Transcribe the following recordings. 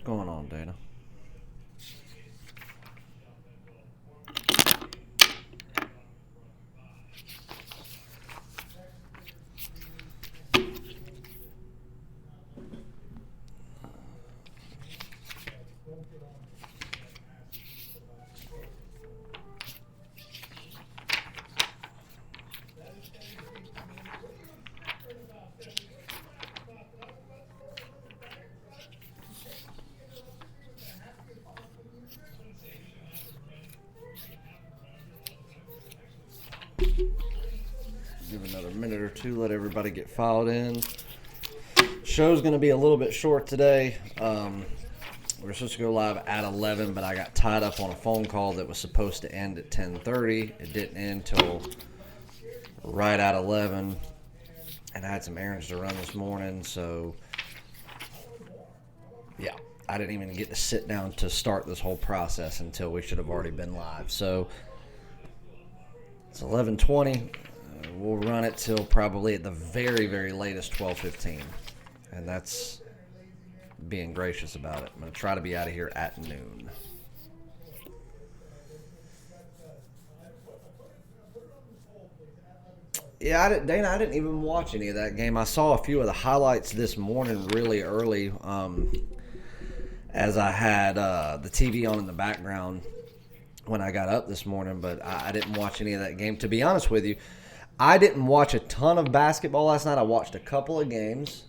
going on, Dana? Give another minute or two, let everybody get filed in. Show's going to be a little bit short today. We're supposed to go live at 11, but I got tied up on a phone call that was supposed to end at 10:30. It didn't end till right at 11, and I had some errands to run this morning, so yeah, I didn't even get to sit down to start this whole process until we should have already been live. So it's 11:20. We'll run it till probably at the very, very latest 12:15, and that's being gracious about it. I'm going to try to be out of here at noon. Yeah, Dana, I didn't even watch any of that game. I saw a few of the highlights this morning really early as I had the TV on in the background when I got up this morning, but I didn't watch any of that game. To be honest with you, I didn't watch a ton of basketball last night. I watched a couple of games.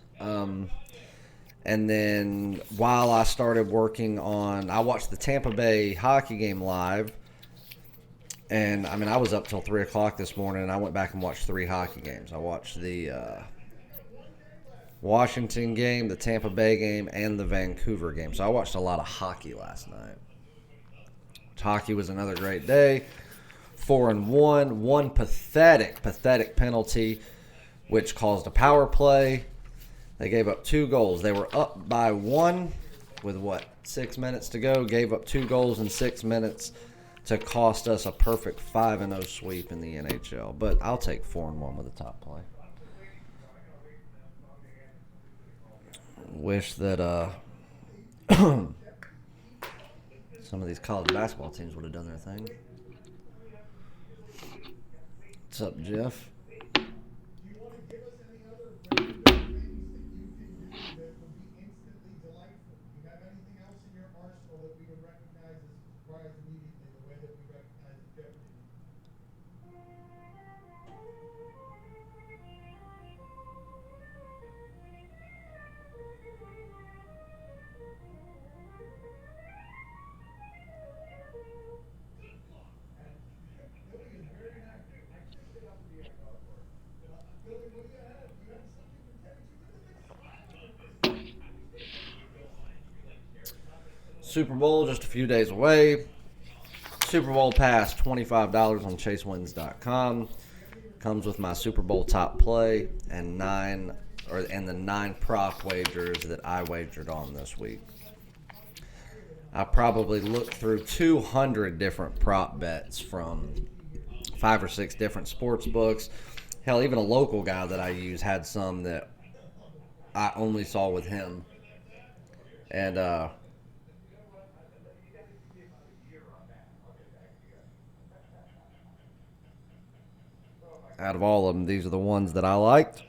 And then while I started working on, I watched the Tampa Bay hockey game live. And, I mean, I was up till 3 o'clock this morning, and I went back and watched 3 hockey games. I watched the Washington game, the Tampa Bay game, and the Vancouver game. So I watched a lot of hockey last night. Hockey was another great day. 4-1. One pathetic penalty, which caused a power play. They gave up 2 goals. They were up by 1 with, 6 minutes to go. Gave up 2 goals in 6 minutes to cost us a perfect 5-0 sweep in the NHL. But I'll take 4-1 with a top play. Wish that some of these college basketball teams would have done their thing. What's up, Jeff? Super Bowl just a few days away. Super Bowl pass, $25 on ChaseWins.com. Comes with my Super Bowl top play and the 9 prop wagers that I wagered on this week. I probably looked through 200 different prop bets from 5 or 6 different sports books. Hell, even a local guy that I use had some that I only saw with him. And out of all of them, these are the ones that I liked.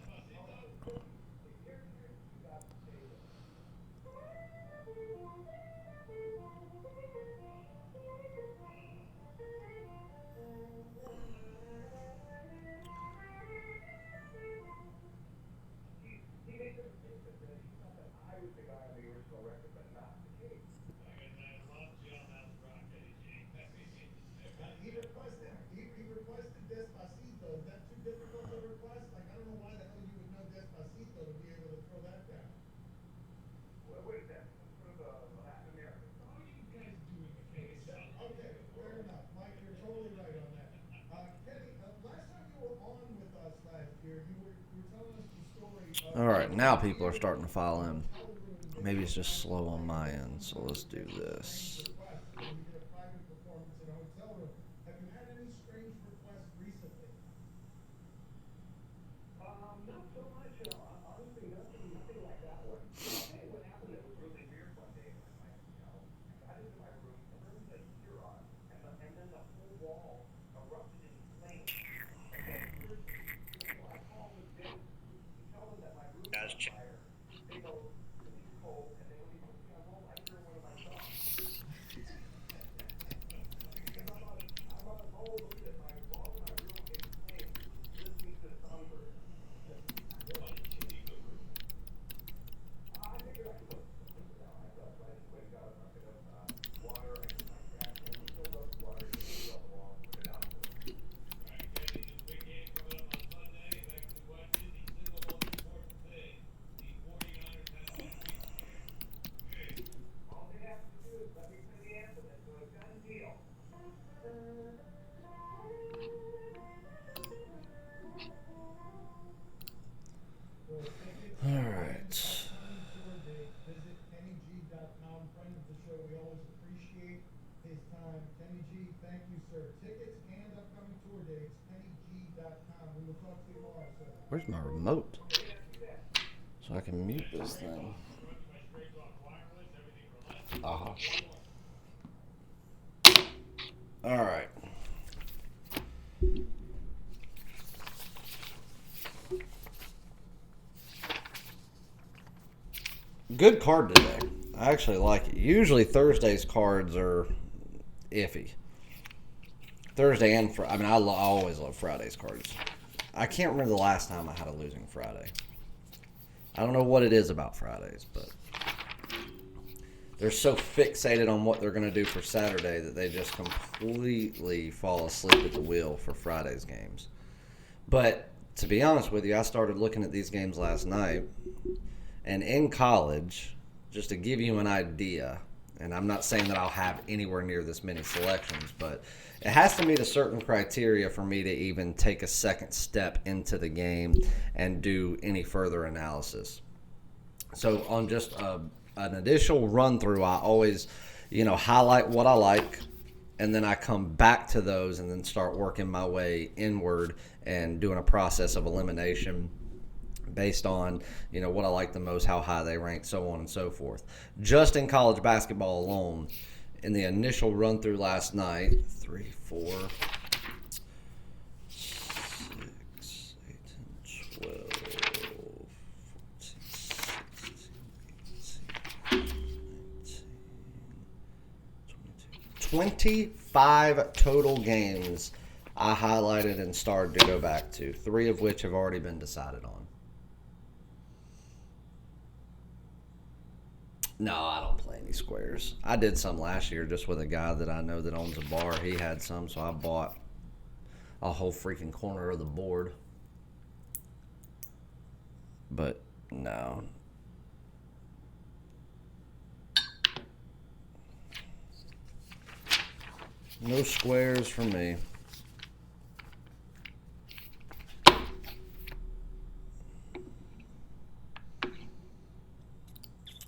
All right, now people are starting to file in. Maybe it's just slow on my end, so let's do this. Where's my remote? So I can mute this thing. Uh-huh. All right. Good card today. I actually like it. Usually Thursday's cards are iffy. Thursday and Friday. I mean, I always love Friday's cards. I can't remember the last time I had a losing Friday. I don't know what it is about Fridays, but they're so fixated on what they're going to do for Saturday that they just completely fall asleep at the wheel for Friday's games. But to be honest with you, I started looking at these games last night, and in college, just to give you an idea, and I'm not saying that I'll have anywhere near this many selections, but it has to meet a certain criteria for me to even take a second step into the game and do any further analysis. So on just an initial run through, I always, highlight what I like, and then I come back to those and then start working my way inward and doing a process of elimination based on, what I like the most, how high they rank, so on and so forth. Just in college basketball alone, in the initial run through last night, 3, 4, 6, 8, 10, 12, 14, 25 total games I highlighted and starred to go back to, 3 of which have already been decided on. No, I don't play any squares. I did some last year just with a guy that I know that owns a bar. He had some, so I bought a whole freaking corner of the board. But no. No squares for me.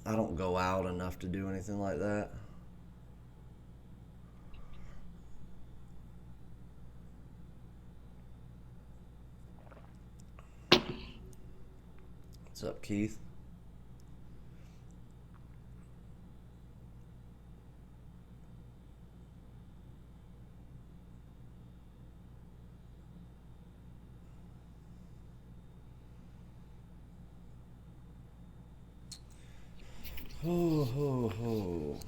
I don't go out enough to do anything like that. What's up, Keith? Ho, ho, ho.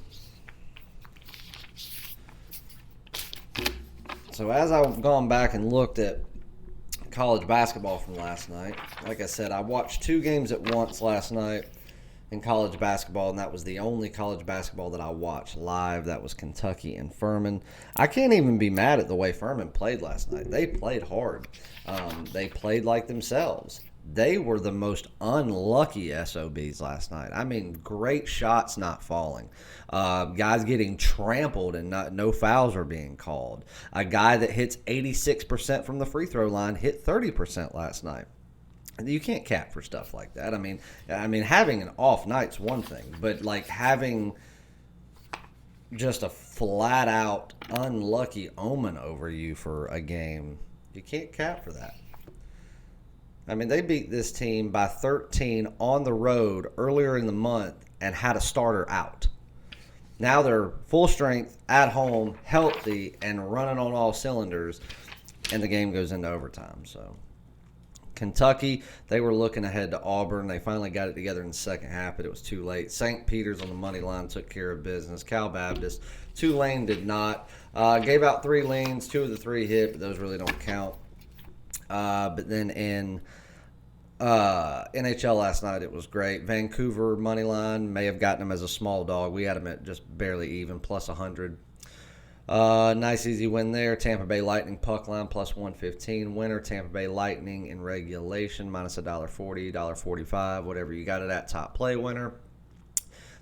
So as I've gone back and looked at college basketball from last night, like I said, I watched 2 games at once last night in college basketball, and that was the only college basketball that I watched live. That was Kentucky and Furman. I can't even be mad at the way Furman played last night. They played hard. They played like themselves. They were the most unlucky SOBs last night. I mean, great shots not falling. Guys getting trampled and no fouls are being called. A guy that hits 86% from the free throw line hit 30% last night. You can't cap for stuff like that. I mean, having an off night's one thing, but like having just a flat out unlucky omen over you for a game, you can't cap for that. I mean, they beat this team by 13 on the road earlier in the month and had a starter out. Now they're full strength, at home, healthy, and running on all cylinders, and the game goes into overtime. So Kentucky, they were looking ahead to Auburn. They finally got it together in the second half, but it was too late. St. Peter's on the money line took care of business. Cal Baptist, Tulane did not. Gave out 3 leans, 2 of the 3 hit, but those really don't count. But then in NHL last night, it was great. Vancouver money line may have gotten them as a small dog. We had them at just barely even, plus 100. Nice easy win there. Tampa Bay Lightning puck line plus 115. Winner Tampa Bay Lightning in regulation minus $1.40, $1.45, whatever you got it at. Top play winner.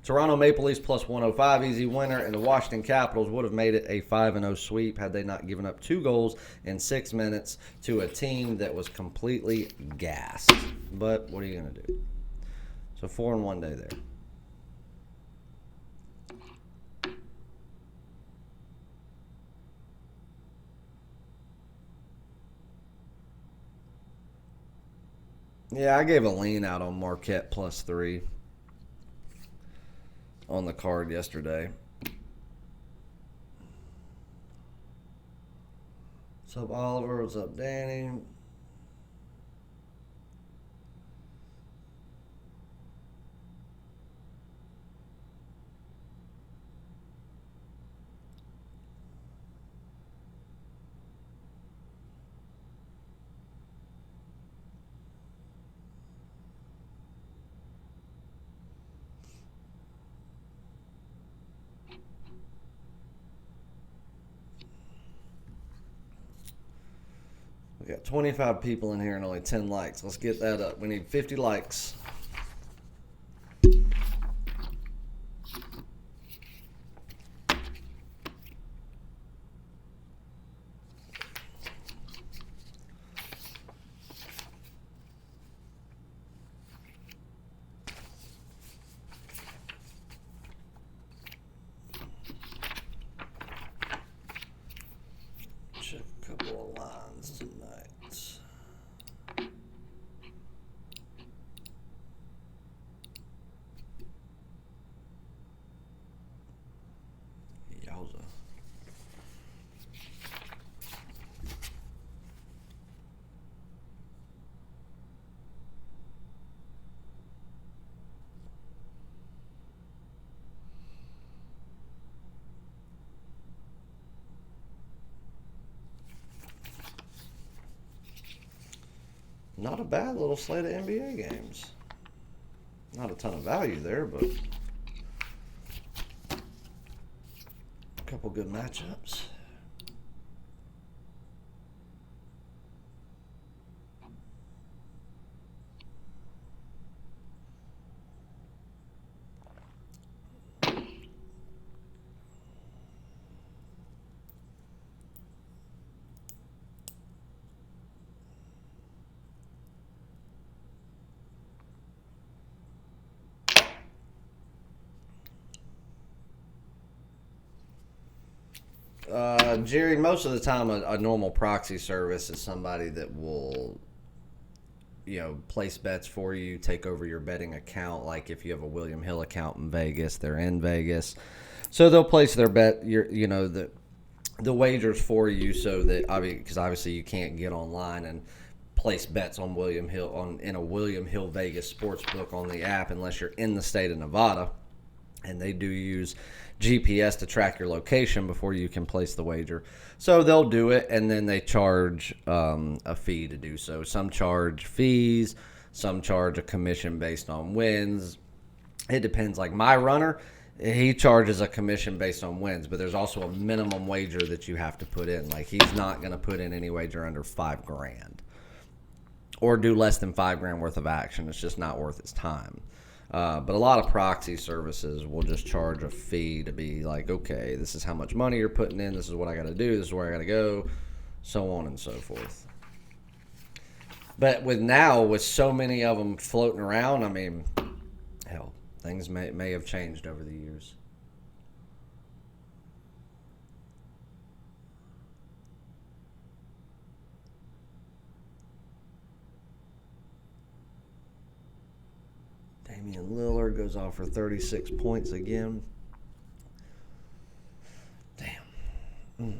Toronto Maple Leafs plus 105, easy winner, and the Washington Capitals would have made it a 5-0 sweep had they not given up 2 goals in 6 minutes to a team that was completely gassed. But what are you going to do? So 4 in 1 day there. Yeah, I gave a lean out on Marquette +3 on the card yesterday. What's up, Oliver? What's up, Danny? We got 25 people in here and only 10 likes. Let's get that up. We need 50 likes. Check a couple of lines tonight. Yowza. Not a bad little slate of NBA games. Not a ton of value there, but a couple good matchups. Jerry, most of the time a normal proxy service is somebody that will, place bets for you, take over your betting account. Like if you have a William Hill account in Vegas, they're in Vegas. So they'll place their bet, the wagers for you so that, because obviously you can't get online and place bets on William Hill in a William Hill Vegas sports book on the app unless you're in the state of Nevada. And they do use GPS to track your location before you can place the wager. So they'll do it, and then they charge a fee to do so. Some charge fees, some charge a commission based on wins. It depends. Like my runner, he charges a commission based on wins, but there's also a minimum wager that you have to put in. Like he's not going to put in any wager under $5,000 or do less than $5,000 worth of action. It's just not worth his time. But a lot of proxy services will just charge a fee to be like, okay, this is how much money you're putting in. This is what I got to do. This is where I got to go, so on and so forth. But with so many of them floating around, I mean, hell, things may have changed over the years. Damian Lillard goes off for 36 points again. Damn.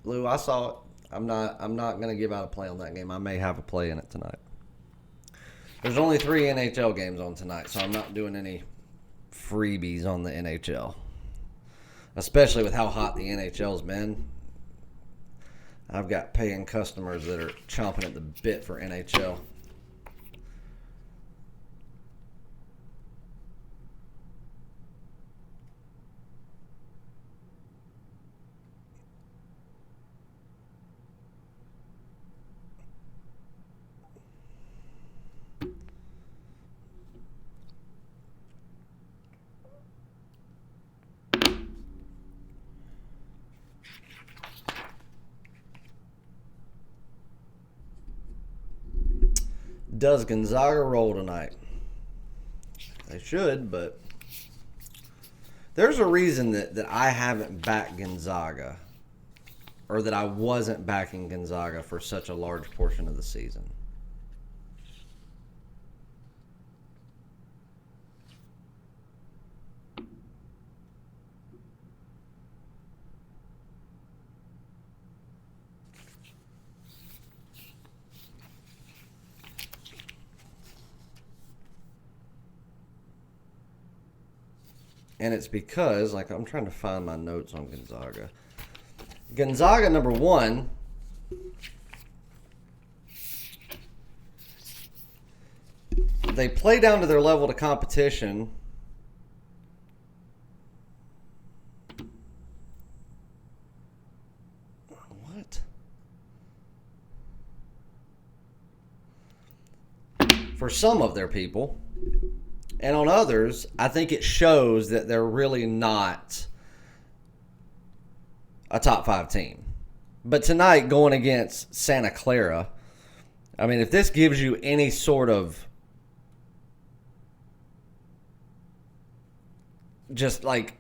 Lou, I saw it. I'm not going to give out a play on that game. I may have a play in it tonight. There's only 3 NHL games on tonight, so I'm not doing any freebies on the NHL. Especially with how hot the NHL's been. I've got paying customers that are chomping at the bit for NHL. Does Gonzaga roll tonight? They should, but there's a reason that I haven't backed Gonzaga, or that I wasn't backing Gonzaga for such a large portion of the season. And it's because, like, I'm trying to find my notes on Gonzaga. Gonzaga, number one, they play down to their level to competition. What? For some of their people. And on others, I think it shows that they're really not a top 5 team. But tonight, going against Santa Clara, I mean, if this gives you any sort of just like,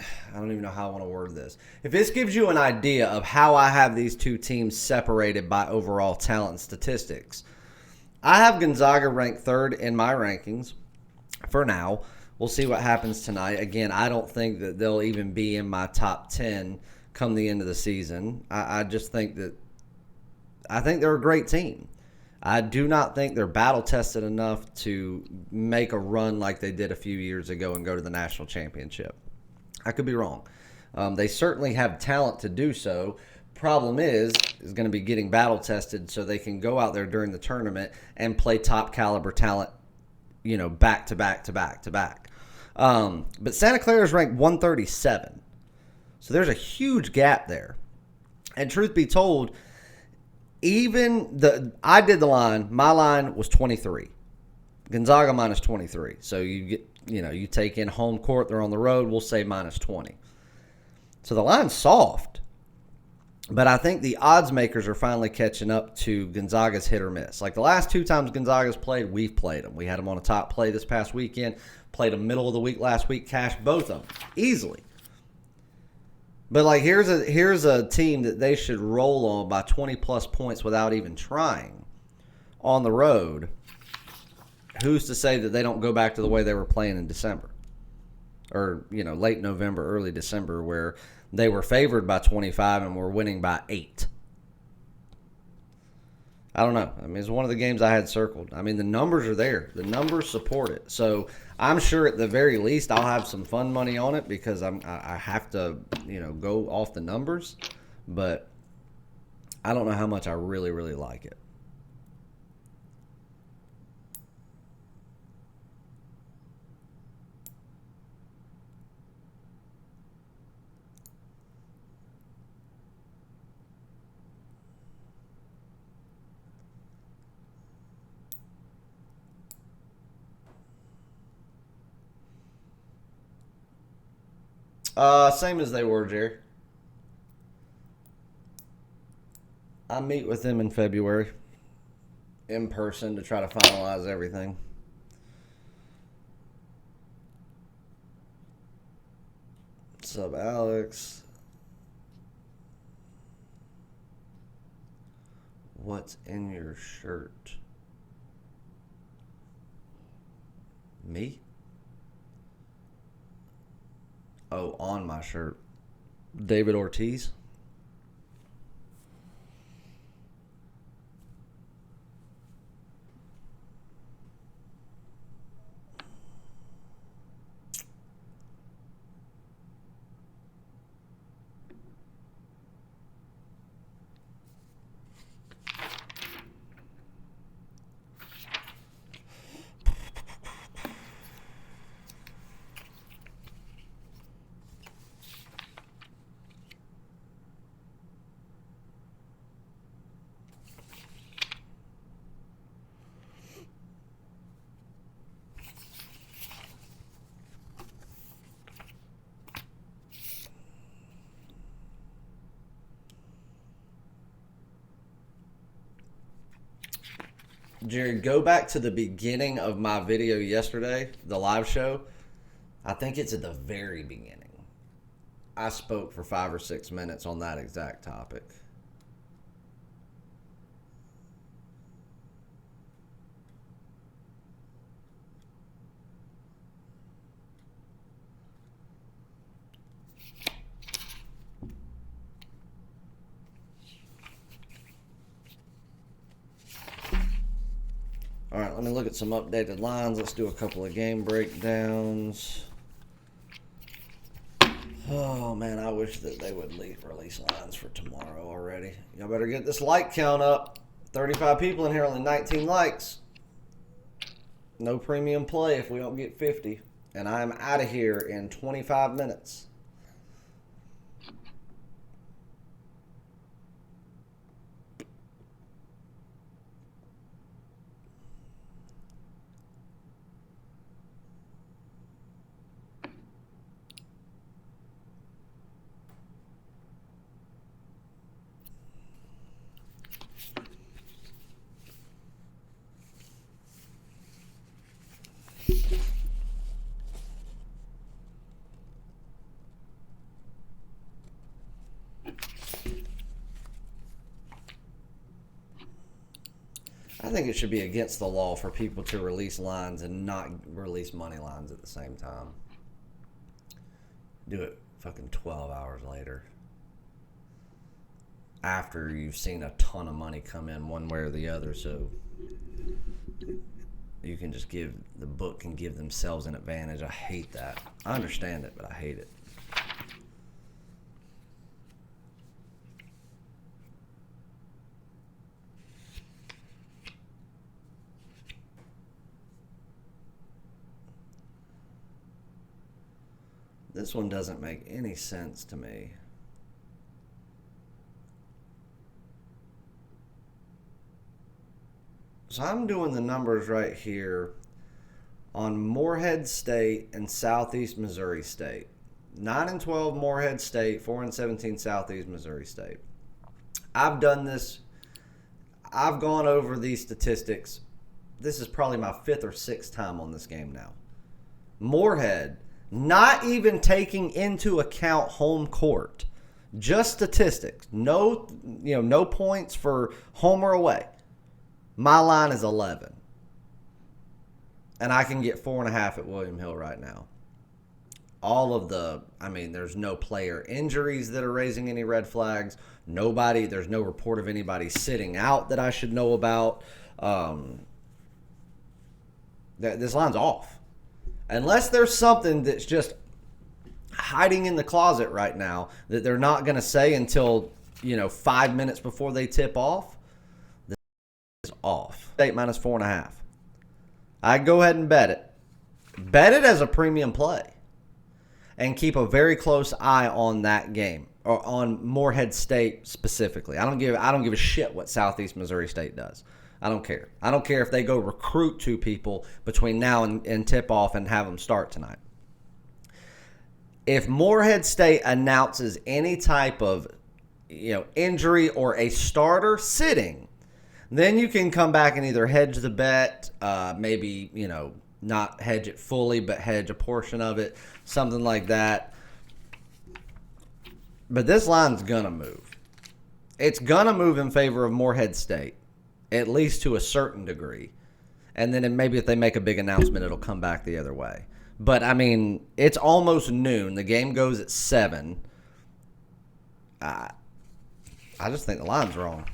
I don't even know how I want to word this. If this gives you an idea of how I have these two teams separated by overall talent and statistics, I have Gonzaga ranked 3rd in my rankings. For now, we'll see what happens tonight. Again, I don't think that they'll even be in my top 10 come the end of the season. I just think that I think they're a great team. I do not think they're battle-tested enough to make a run like they did a few years ago and go to the national championship. I could be wrong. They certainly have talent to do so. Problem is going to be getting battle-tested so they can go out there during the tournament and play top-caliber talent, back to back to back to back. But Santa Clara is ranked 137. So there's a huge gap there. And truth be told, I did the line. My line was 23. Gonzaga minus 23. So you take in home court. They're on the road. We'll say minus 20. So the line's soft. But I think the odds makers are finally catching up to Gonzaga's hit or miss. Like the last 2 times Gonzaga's played, we've played them. We had them on a top play this past weekend. Played them middle of the week last week. Cashed both of them easily. But like here's a team that they should roll on by 20-plus points without even trying on the road. Who's to say that they don't go back to the way they were playing in December? Or, late November, early December, where they were favored by 25 and were winning by 8. I don't know. I mean, it's one of the games I had circled. I mean, the numbers are there. The numbers support it. So I'm sure at the very least I'll have some fun money on it because I have to, go off the numbers. But I don't know how much I really, really like it. Same as they were, Jerry. I meet with them in February in person to try to finalize everything. What's up, Alex? What's in your shirt? Me? Oh, on my shirt. David Ortiz. Jerry, go back to the beginning of my video yesterday, the live show. I think it's at the very beginning. I spoke for 5 or 6 minutes on that exact topic. All right, let me look at some updated lines. Let's do a couple of game breakdowns. Oh, man, I wish that they would release lines for tomorrow already. Y'all better get this like count up. 35 people in here, only 19 likes. No premium play if we don't get 50. And I'm out of here in 25 minutes. I think it should be against the law for people to release lines and not release money lines at the same time. Do it fucking 12 hours later. After you've seen a ton of money come in one way or the other, so you can just give the book and give themselves an advantage. I hate that. I understand it, but I hate it. This one doesn't make any sense to me. So I'm doing the numbers right here on Morehead State and Southeast Missouri State. 9-12 Morehead State, 4-17 Southeast Missouri State. I've done this. I've gone over these statistics. This is probably my 5th or 6th time on this game now. Morehead, not even taking into account home court, just statistics. No points for home or away. My line is 11. And I can get 4.5 at William Hill right now. There's no player injuries that are raising any red flags. There's no report of anybody sitting out that I should know about. This line's off. Unless there's something that's just hiding in the closet right now that they're not going to say until, 5 minutes before they tip off, this is off. State minus 4.5. I'd go ahead and bet it. Bet it as a premium play. And keep a very close eye on that game, or on Morehead State specifically. I don't give a shit what Southeast Missouri State does. I don't care. I don't care if they go recruit 2 people between now and tip-off and have them start tonight. If Morehead State announces any type of injury or a starter sitting, then you can come back and either hedge the bet, maybe, not hedge it fully, but hedge a portion of it, something like that. But this line's going to move. It's going to move in favor of Morehead State, at least to a certain degree. And then maybe if they make a big announcement, it'll come back the other way. But, it's almost noon. The game goes at 7. I just think the line's wrong.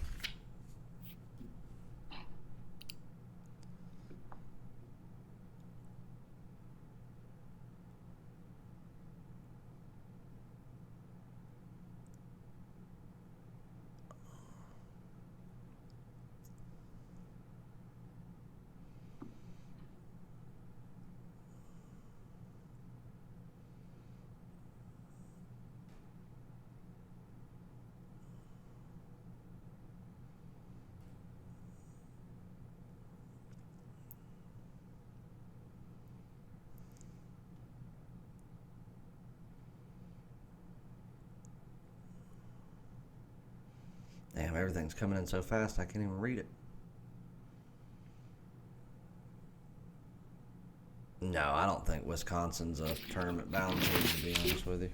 Damn, everything's coming in so fast I can't even read it. Wisconsin's a tournament-bound team, to be honest with you.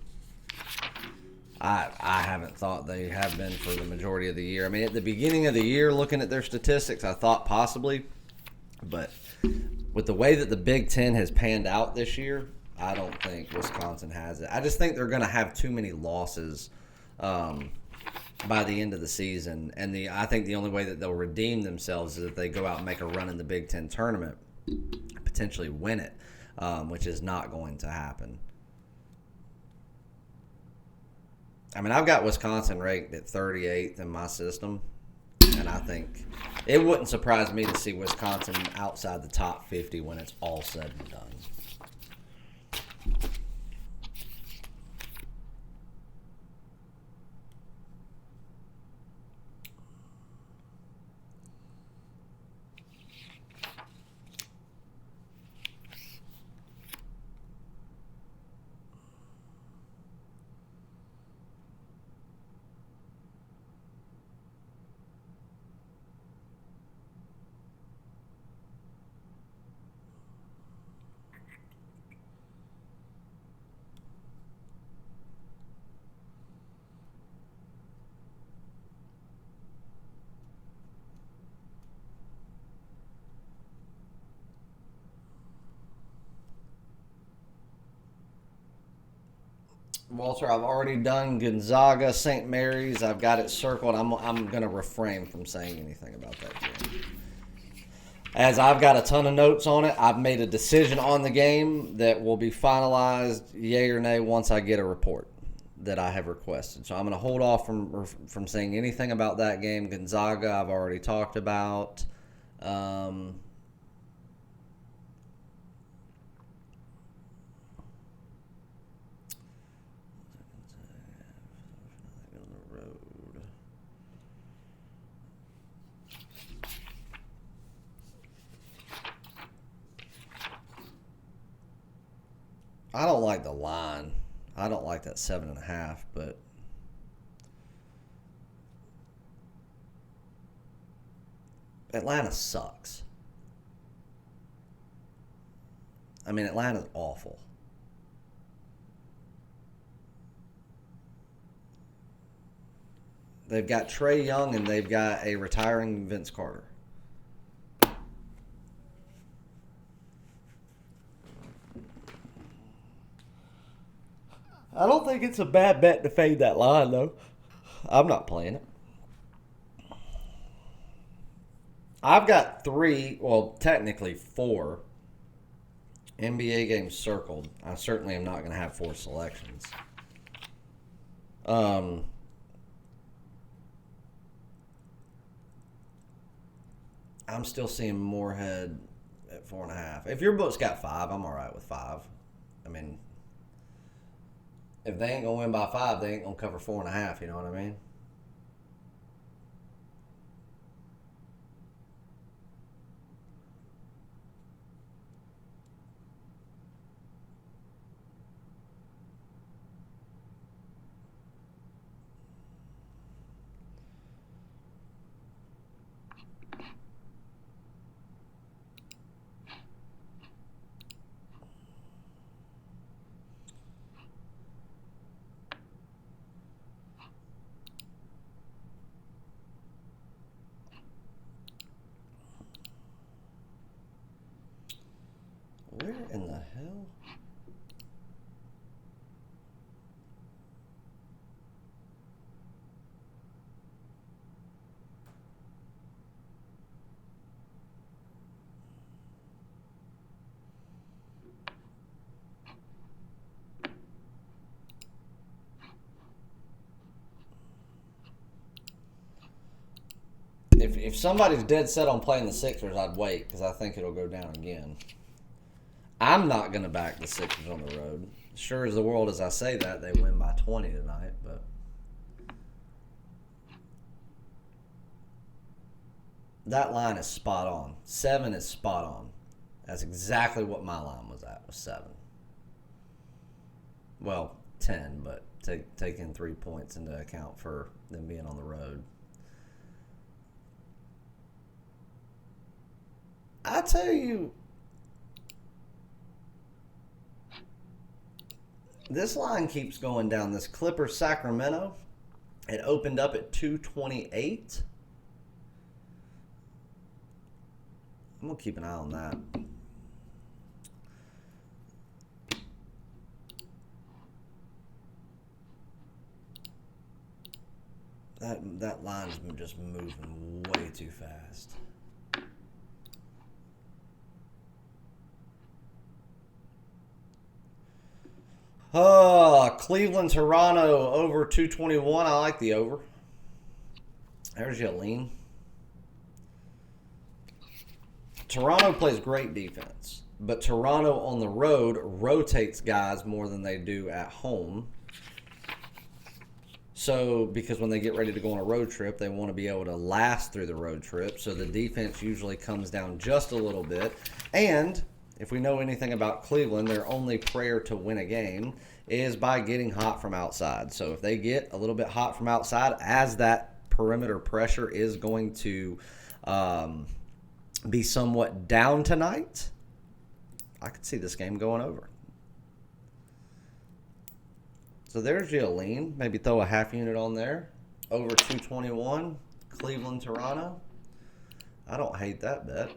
I haven't thought they have been for the majority of the year. I mean, at the beginning of the year, looking at their statistics, I thought possibly. But with the way that the Big Ten has panned out this year, I don't think Wisconsin has it. I just think they're going to have too many losses by the end of the season. And I think the only way that they'll redeem themselves is if they go out and make a run in the Big Ten tournament, potentially win it, which is not going to happen. I mean, I've got Wisconsin ranked at 38th in my system, and I think it wouldn't surprise me to see Wisconsin outside the top 50 when it's all said and done. Walter, I've already done Gonzaga, St. Mary's. I've got it circled. I'm going to refrain from saying anything about that game. As I've got a ton of notes on it, I've made a decision on the game that will be finalized, yay or nay, once I get a report that I have requested. So I'm going to hold off from saying anything about that game. Gonzaga, I've already talked about. I don't like the line. I don't like that 7.5, but Atlanta sucks. I mean, Atlanta's awful. They've got Trae Young and they've got a retiring Vince Carter. I don't think it's a bad bet to fade that line, though. I'm not playing it. I've got 3, well, technically 4 NBA games circled. I certainly am not going to have 4 selections. I'm still seeing Morehead at 4.5. If your book's got 5, I'm all right with 5. I mean, if they ain't going to win by 5, they ain't going to cover 4.5, you know what I mean? Where in the hell? If somebody's dead set on playing the Sixers, I'd wait because I think it'll go down again. I'm not going to back the Sixers on the road. Sure as the world as I say that, they win by 20 tonight, but that line is spot on. 7 is spot on. That's exactly what my line was at, was 7. Well, 10, but taking 3 points into account for them being on the road. I tell you, This line keeps going down. This Clippers Sacramento, it opened up at 228. I'm going to keep an eye on that. That line's just moving way too fast. Cleveland, Toronto, over 221. I like the over. There's your lean. Toronto plays great defense, but Toronto on the road rotates guys more than they do at home. So, because when they get ready to go on a road trip, they want to be able to last through the road trip. So the defense usually comes down just a little bit. And if we know anything about Cleveland, their only prayer to win a game is by getting hot from outside. So if they get a little bit hot from outside, as that perimeter pressure is going to be somewhat down tonight, I could see this game going over. So there's your lean. Maybe throw a half unit on there. Over 221, Cleveland, Toronto. I don't hate that bet.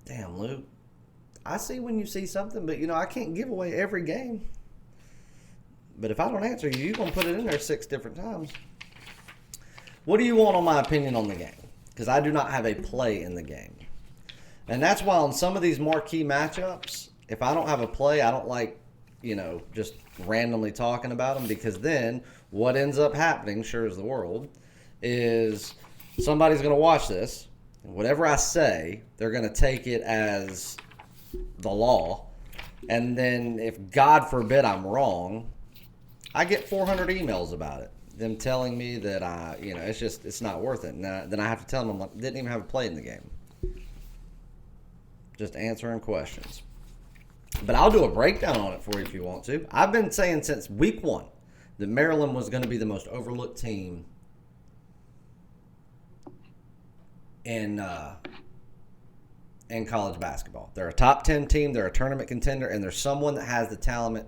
Damn, Luke. I see when you see something, but, I can't give away every game. But if I don't answer you, you're going to put it in there 6 different times. What do you want on my opinion on the game? Because I do not have a play in the game. And that's why on some of these marquee matchups, if I don't have a play, I don't like, just randomly talking about them, because then what ends up happening, sure as the world, is somebody's going to watch this, and whatever I say, they're going to take it as the law. And then if, God forbid, I'm wrong, I get 400 emails about it. Them telling me that it's not worth it. And then I have to tell them I didn't even have a play in the game. Just answering questions. But I'll do a breakdown on it for you if you want to. I've been saying since week 1 that Maryland was going to be the most overlooked team in college basketball. They're a top 10 team. They're a tournament contender. And they're someone that has the talent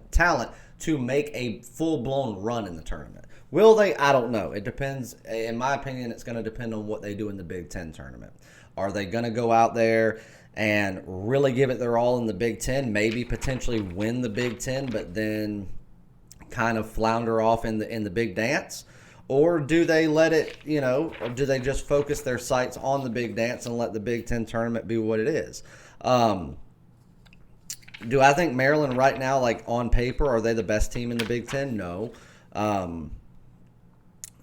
to make a full-blown run in the tournament. Will they? I don't know. It depends. In my opinion, it's going to depend on what they do in the Big Ten tournament. Are they going to go out there and really give it their all in the Big Ten, maybe potentially win the Big Ten, but then kind of flounder off in the big dance? Or do they let it, or do they just focus their sights on the big dance and let the Big Ten tournament be what it is? Do I think Maryland right now, like on paper, are they the best team in the Big Ten? No.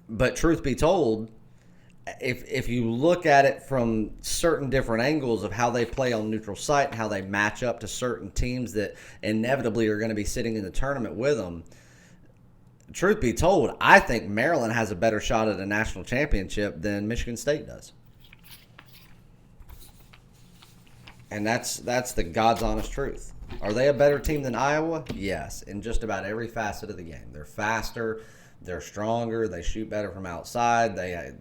But truth be told, if you look at it from certain different angles of how they play on neutral site and how they match up to certain teams that inevitably are going to be sitting in the tournament with them, truth be told, I think Maryland has a better shot at a national championship than Michigan State does. And that's the God's honest truth. Are they a better team than Iowa? Yes, in just about every facet of the game. They're faster. They're stronger. They shoot better from outside. They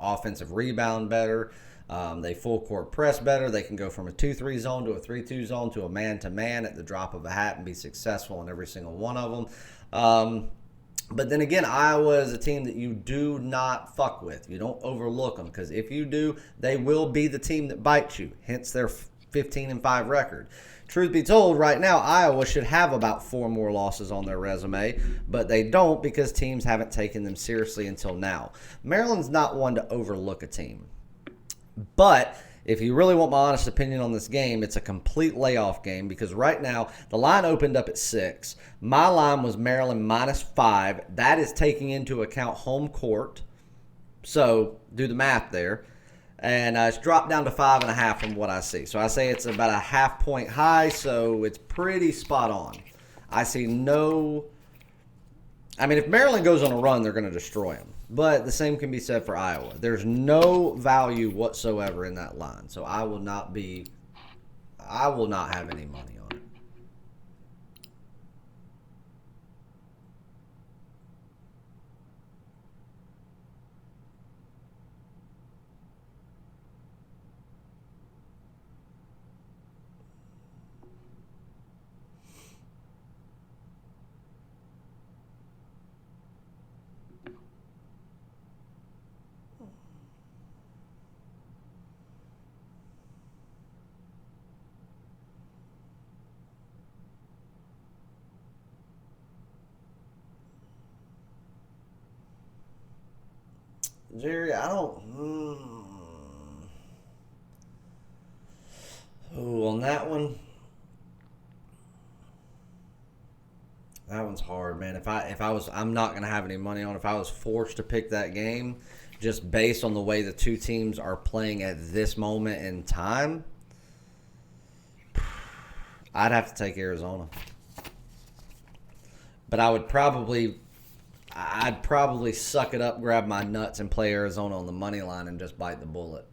offensive rebound better. They full court press better. They can go from a 2-3 zone to a 3-2 zone to a man-to-man at the drop of a hat and be successful in every single one of them. But then again, Iowa is a team that you do not fuck with. You don't overlook them, because if you do, they will be the team that bites you, hence their 15-5 record. Truth be told, right now, Iowa should have about 4 more losses on their resume, but they don't because teams haven't taken them seriously until now. Maryland's not one to overlook a team. But if you really want my honest opinion on this game, it's a complete layoff game, because right now the line opened up at 6. My line was Maryland -5. That is taking into account home court. So do the math there. And it's dropped down to 5.5 from what I see. So I say it's about a half point high, so it's pretty spot on. I see no... I mean, if Maryland goes on a run, they're going to destroy them. But the same can be said for Iowa. There's no value whatsoever in that line. So I will not have any money on it. Jerry, I don't. Oh, on that one, that one's hard, man. If I was, I'm not gonna have any money on. If I was forced to pick that game, just based on the way the two teams are playing at this moment in time, I'd have to take Arizona. But I'd probably suck it up, grab my nuts, and play Arizona on the money line and just bite the bullet.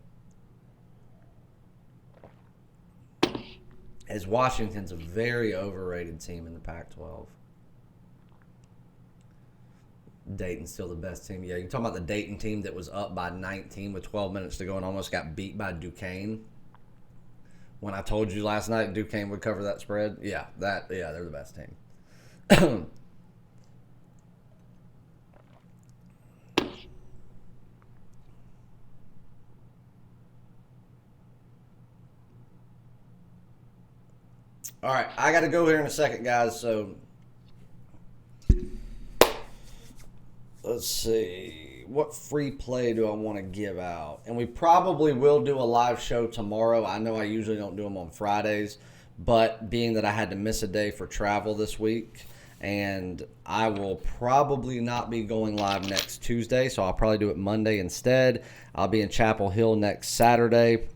As Washington's a very overrated team in the Pac-12. Dayton's still the best team. Yeah, you're talking about the Dayton team that was up by 19 with 12 minutes to go and almost got beat by Duquesne. When I told you last night Duquesne would cover that spread, they're the best team. All right, I got to go here in a second, guys. So let's see. What free play do I want to give out? And we probably will do a live show tomorrow. I know I usually don't do them on Fridays, but being that I had to miss a day for travel this week, and I will probably not be going live next Tuesday, so I'll probably do it Monday instead. I'll be in Chapel Hill next Saturday.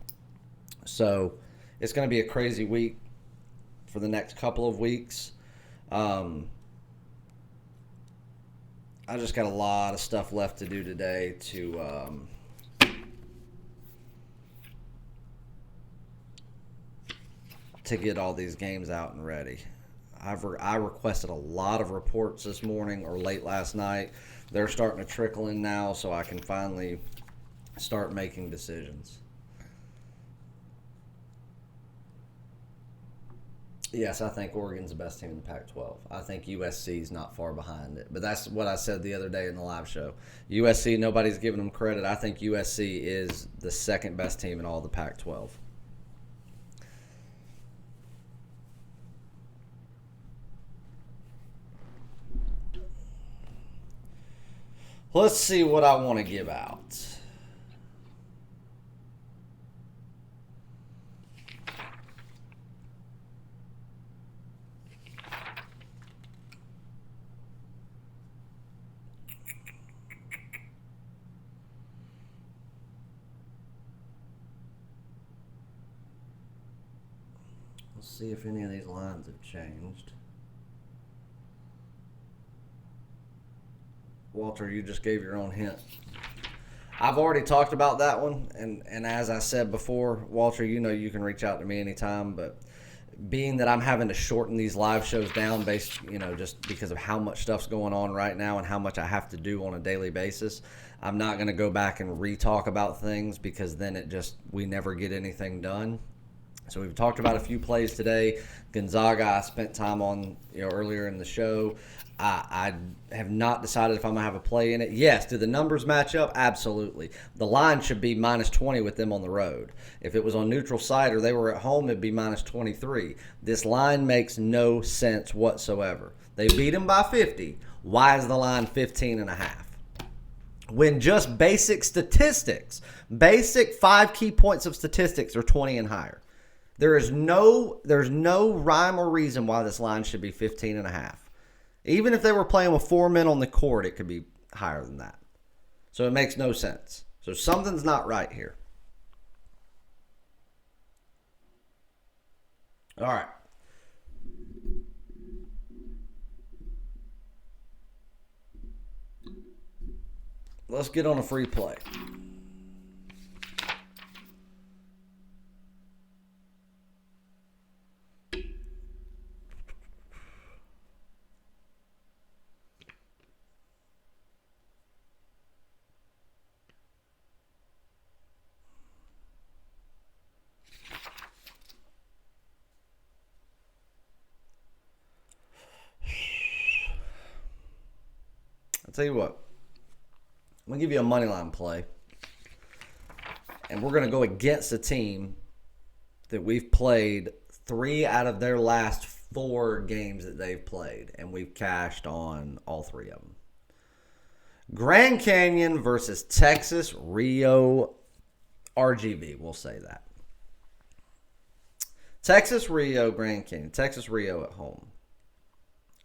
So it's going to be a crazy week for the next couple of weeks. I just got a lot of stuff left to do today to get all these games out and ready. I requested a lot of reports this morning or late last night. They're starting to trickle in now, so I can finally start making decisions. Yes, I think Oregon's the best team in the Pac-12. I think USC is not far behind it. But that's what I said the other day in the live show. USC, nobody's giving them credit. I think USC is the second best team in all the Pac-12. Let's see what I want to give out. Let's see if any of these lines have changed. Walter, you just gave your own hint. I've already talked about that one, and as I said before, Walter, you know you can reach out to me anytime, but being that I'm having to shorten these live shows down based, just because of how much stuff's going on right now and how much I have to do on a daily basis, I'm not going to go back and re-talk about things because then we never get anything done. So we've talked about a few plays today. Gonzaga, I spent time on earlier in the show. I have not decided if I'm going to have a play in it. Yes, do the numbers match up? Absolutely. The line should be minus 20 with them on the road. If it was on neutral site or they were at home, it'd be minus 23. This line makes no sense whatsoever. They beat them by 50. Why is the line 15.5? When just basic statistics, basic 5 key points of statistics are 20 and higher. There's no rhyme or reason why this line should be 15.5. Even if they were playing with 4 men on the court, it could be higher than that. So it makes no sense. So something's not right here. All right. Let's get on a free play. I'll tell you what. I'm going to give you a money line play. And we're going to go against a team that we've played 3 out of their last 4 games that they've played. And we've cashed on all 3 of them. Grand Canyon versus Texas Rio RGV. We'll say that. Texas Rio, Grand Canyon. Texas Rio at home.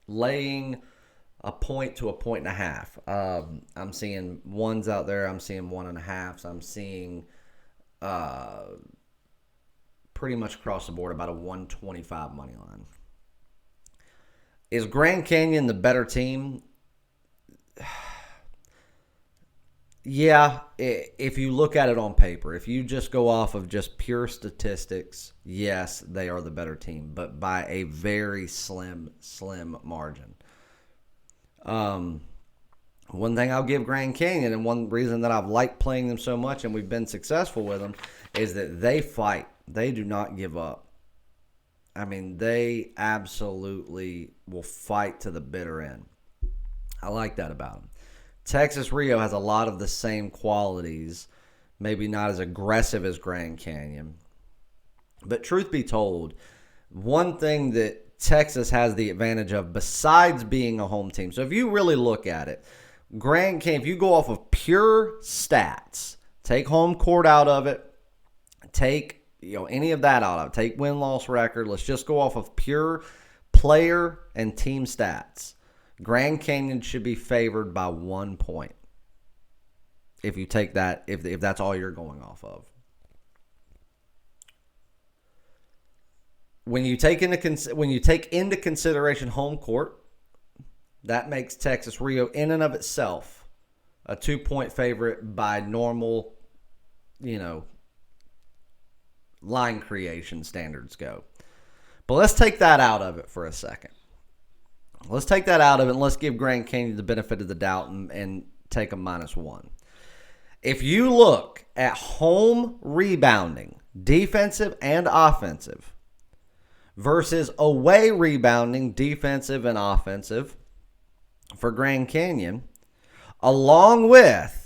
Laying a point to a point and a half. I'm seeing ones out there. I'm seeing 1.5. I'm seeing pretty much across the board about a 125 money line. Is Grand Canyon the better team? Yeah, if you look at it on paper, if you just go off of just pure statistics, yes, they are the better team, but by a very slim margin. One thing I'll give Grand Canyon, and one reason that I've liked playing them so much and we've been successful with them, is that they fight. They do not give up. I mean, they absolutely will fight to the bitter end. I like that about them. Texas Rio has a lot of the same qualities, maybe not as aggressive as Grand Canyon. But truth be told, one thing that Texas has the advantage of besides being a home team, so if you really look at it, Grand Canyon, if you go off of pure stats, take home court out of it, take any of that out of it, take win-loss record, let's just go off of pure player and team stats. Grand Canyon should be favored by 1 point if you take that, if that's all you're going off of. When you take into consideration home court, that makes Texas Rio in and of itself a 2-point favorite by normal, line creation standards go. But let's take that out of it for a second. Let's take that out of it and let's give Grand Canyon the benefit of the doubt and take a -1. If you look at home rebounding, defensive and offensive, versus away rebounding, defensive and offensive for Grand Canyon, along with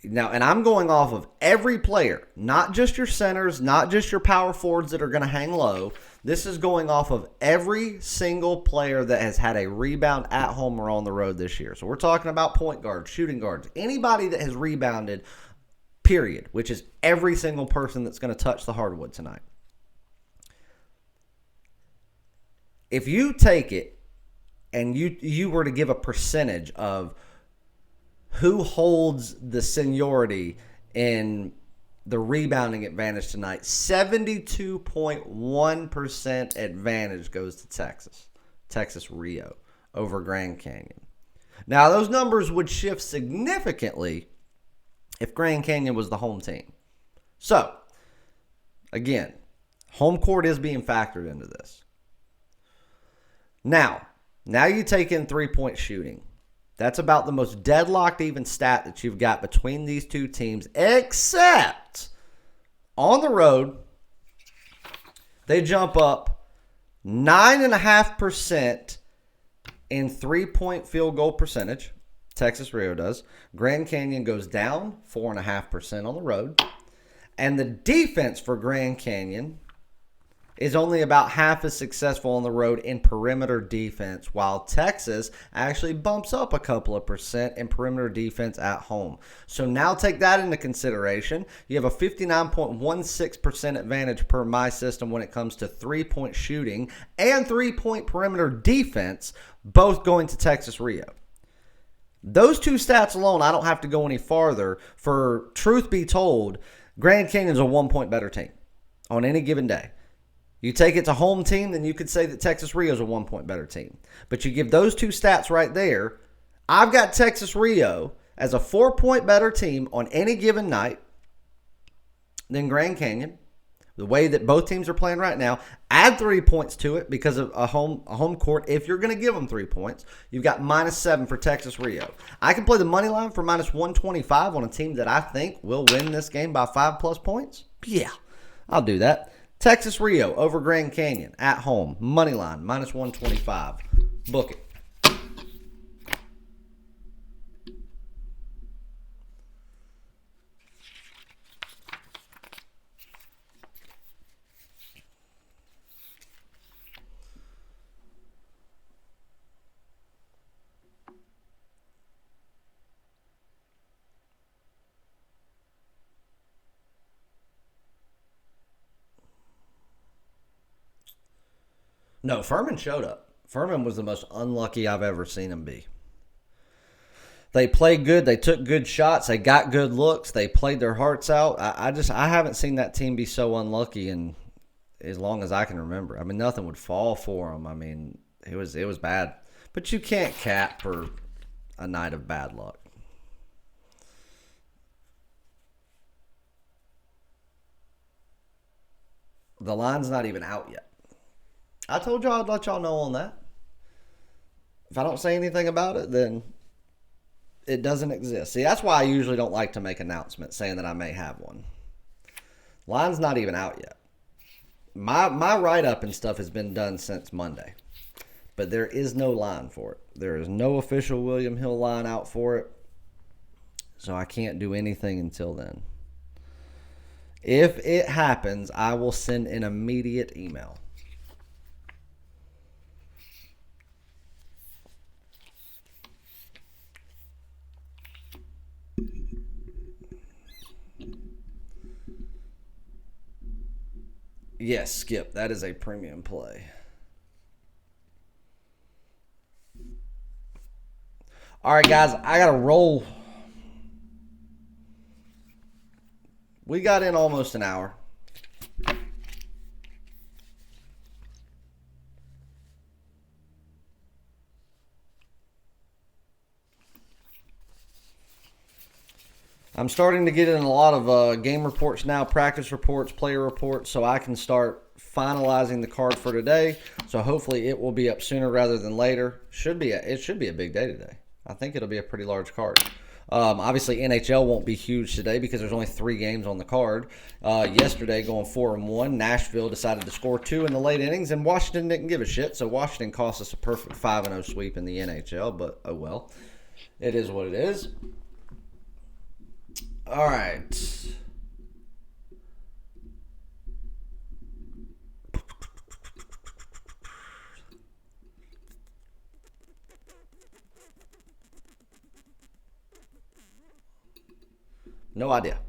and I'm going off of every player, not just your centers, not just your power forwards that are going to hang low. This is going off of every single player that has had a rebound at home or on the road this year. So we're talking about point guards, shooting guards, anybody that has rebounded, period, which is every single person that's going to touch the hardwood tonight. If you take it and you were to give a percentage of who holds the seniority in the rebounding advantage tonight, 72.1% advantage goes to Texas Rio over Grand Canyon. Now, those numbers would shift significantly if Grand Canyon was the home team. So, again, home court is being factored into this. Now you take in three-point shooting. That's about the most deadlocked even stat that you've got between these two teams, except on the road, they jump up 9.5% in three-point field goal percentage. Texas Rio does. Grand Canyon goes down 4.5% on the road. And the defense for Grand Canyon is only about half as successful on the road in perimeter defense, while Texas actually bumps up a couple of percent in perimeter defense at home. So now take that into consideration. You have a 59.16% advantage per my system when it comes to three-point shooting and three-point perimeter defense, both going to Texas Rio. Those two stats alone, I don't have to go any farther. For truth be told, Grand Canyon's a 1 point better team on any given day. You take it to home team, then you could say that Texas Rio is a 1 point better team. But you give those two stats right there, I've got Texas Rio as a 4 point better team on any given night than Grand Canyon. The way that both teams are playing right now, add 3 points to it because of a home court. If you're going to give them 3 points, you've got -7 for Texas Rio. I can play the money line for -125 on a team that I think will win this game by 5+ points. Yeah, I'll do that. Texas Rio over Grand Canyon at home. Money line, -125. Book it. No, Furman showed up. Furman was the most unlucky I've ever seen him be. They played good. They took good shots. They got good looks. They played their hearts out. I haven't seen that team be so unlucky in as long as I can remember. I mean, nothing would fall for them. I mean, it was bad. But you can't cap for a night of bad luck. The line's not even out yet. I told y'all I'd let y'all know on that. If I don't say anything about it, then it doesn't exist. See, that's why I usually don't like to make announcements saying that I may have one. Line's not even out yet. My write-up and stuff has been done since Monday. But there is no line for it. There is no official William Hill line out for it. So I can't do anything until then. If it happens, I will send an immediate email. Yes, Skip, that is a premium play. All right, guys, I got to roll. We got in almost an hour. I'm starting to get in a lot of game reports now, practice reports, player reports, so I can start finalizing the card for today. So hopefully it will be up sooner rather than later. It should be a big day today. I think it'll be a pretty large card. Obviously, NHL won't be huge today because there's only 3 games on the card. Yesterday, going 4-1, Nashville decided to score 2 in the late innings, and Washington didn't give a shit. So Washington cost us a perfect 5-0 sweep in the NHL, but oh well. It is what it is. All right. No idea.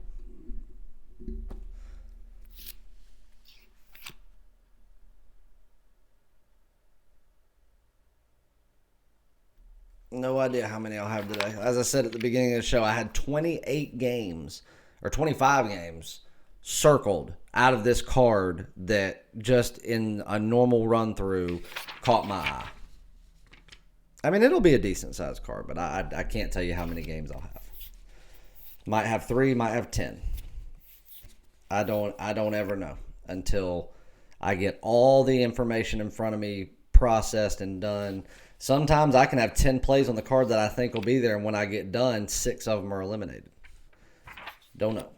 No idea how many I'll have today. As I said at the beginning of the show, I had 28 games or 25 games circled out of this card that just in a normal run through caught my eye. I mean, it'll be a decent sized card, but I can't tell you how many games I'll have. Might have 3, might have 10. I don't ever know until I get all the information in front of me processed and done. Sometimes I can have 10 plays on the card that I think will be there, and when I get done, 6 of them are eliminated. Don't know.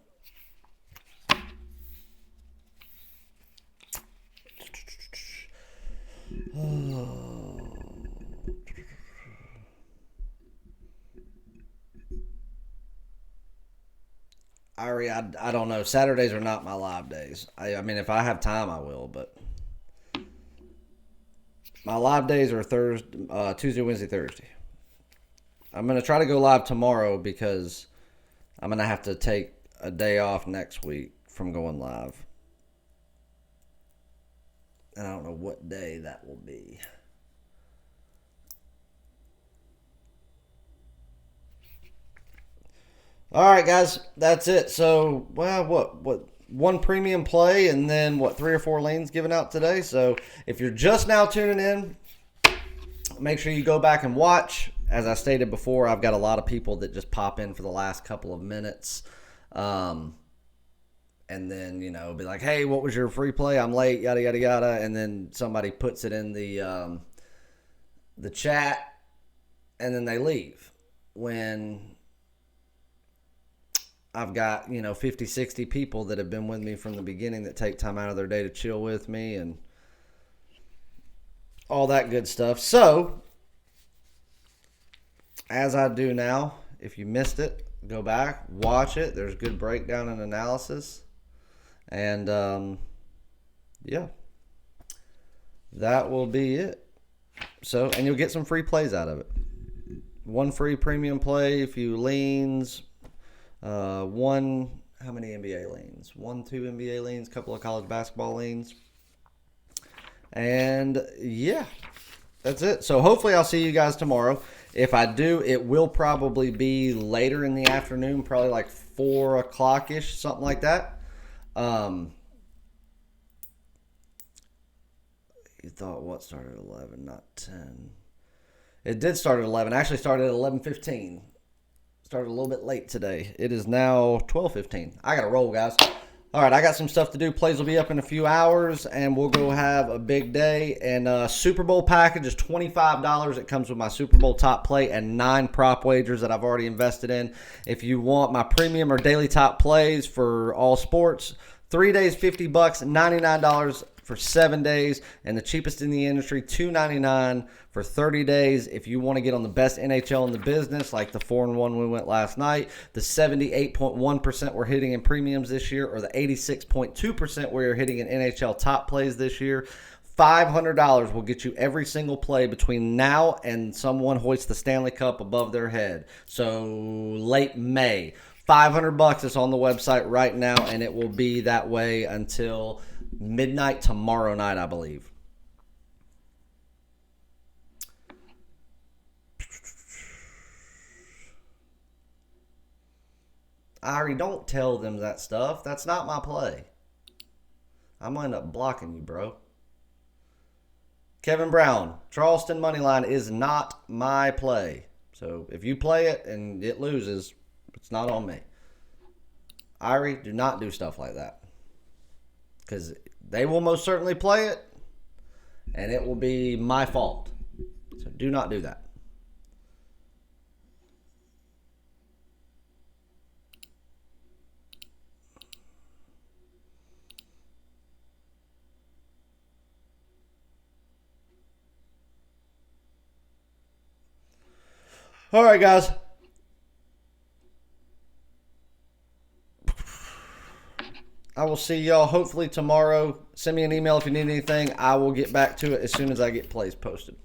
I don't know. Saturdays are not my live days. I mean, if I have time, I will, but my live days are Tuesday, Wednesday, Thursday. I'm going to try to go live tomorrow because I'm going to have to take a day off next week from going live. And I don't know what day that will be. All right, guys, that's it. So, well, what? One premium play and then, 3 or 4 lanes given out today. So, if you're just now tuning in, make sure you go back and watch. As I stated before, I've got a lot of people that just pop in for the last couple of minutes. And then, be like, hey, what was your free play? I'm late, yada, yada, yada. And then somebody puts it in the chat, and then they leave. When I've got, 50, 60 people that have been with me from the beginning that take time out of their day to chill with me and all that good stuff. So, as I do now, if you missed it, go back, watch it. There's good breakdown and analysis. And, yeah, that will be it. So, and you'll get some free plays out of it. 1 free premium play, a few leans. How many NBA leans? 1, 2 NBA leans, couple of college basketball leans. And yeah, that's it. So hopefully I'll see you guys tomorrow. If I do, it will probably be later in the afternoon, probably like 4 o'clock-ish, something like that. You thought what started at 11, not 10. It did start at 11. Actually started at 11:15. Started a little bit late today. It is now 12:15. I got to roll, guys. All right, I got some stuff to do. Plays will be up in a few hours, and we'll go have a big day. And Super Bowl package is $25. It comes with my Super Bowl top play and 9 prop wagers that I've already invested in. If you want my premium or daily top plays for all sports, 3 days, $50, $99 for 7 days, and the cheapest in the industry, $2.99 for 30 days. If you want to get on the best NHL in the business, like the 4-1 we went last night, the 78.1% we're hitting in premiums this year, or the 86.2% we're hitting in NHL top plays this year, $500 will get you every single play between now and someone hoists the Stanley Cup above their head. So late May. $500 is on the website right now, and it will be that way until midnight tomorrow night, I believe. Ari, don't tell them that stuff. That's not my play. I'm going to end up blocking you, bro. Kevin Brown, Charleston moneyline is not my play. So if you play it and it loses, it's not on me. Ari, do not do stuff like that. Because they will most certainly play it, and it will be my fault. So do not do that. All right, guys. I will see y'all hopefully tomorrow. Send me an email if you need anything. I will get back to it as soon as I get plays posted.